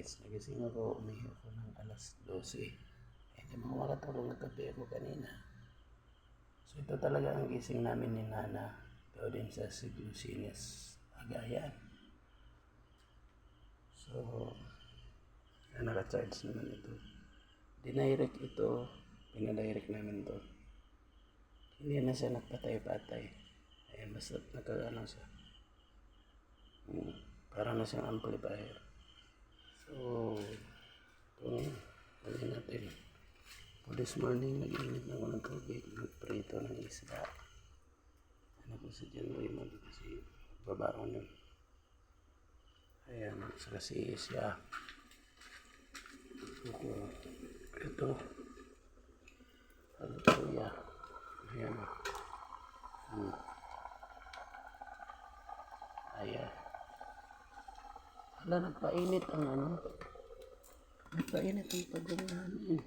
guys, nagising ako, umihi ako ng alas 12. Hindi mo makatulong ng gabi ako kanina. So ito talaga ang gising namin ni Nana. Ito din sa Siglusines, Agayan. So, naka-charge naman ito. Dinirect ito, pinadirect namin to. Hindi na siya nagpatay-patay. Ayan, basta nagkagano siya. Para na siyang amplifier. So, itong huli natin. For this morning, nag-init na ako ng tubig. Nagprito ng isda. Ano ko sa January mag kasi babaon yun. Ayan, saka si siya. Ito. Hallelujah. Ayan. Ayan. Hala, nagpainit ang ano. Nagpainit ang pagong namin.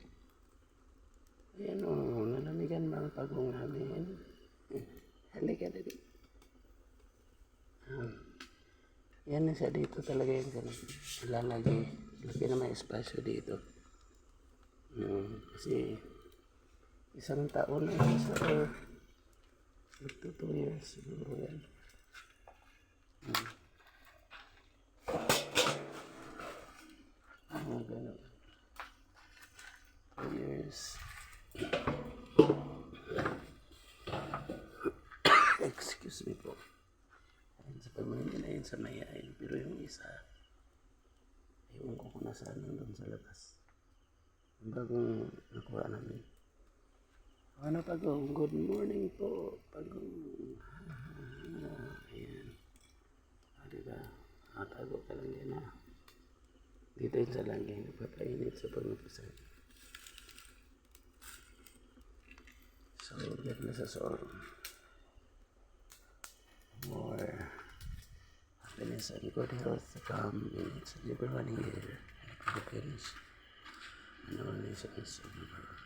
Ayan o, nalamigan ba ang pagong namin? Halika dali. Yan na siya dito talaga yung ganun. Lalagay. Lagi na may espasyo dito. Kasi isang taon na sa magto 2 years siguro yan. Ganun. 2 years. Excuse me po. Ayun sa pamangkin na yun sa mayayin. Pero yung isa, ayun ko kung nasaan doon sa labas. Yung bagong nakuha namin. Ano Pagong? Good morning po. Pagong. Ayan. Diba? Tago ka lang yan ha. Dito yun sa langgi. Nagpapainit sa pagmapasal. So, get na sa song. More happiness and good health to come in its liberal year. And Philippines. And all nations of the world.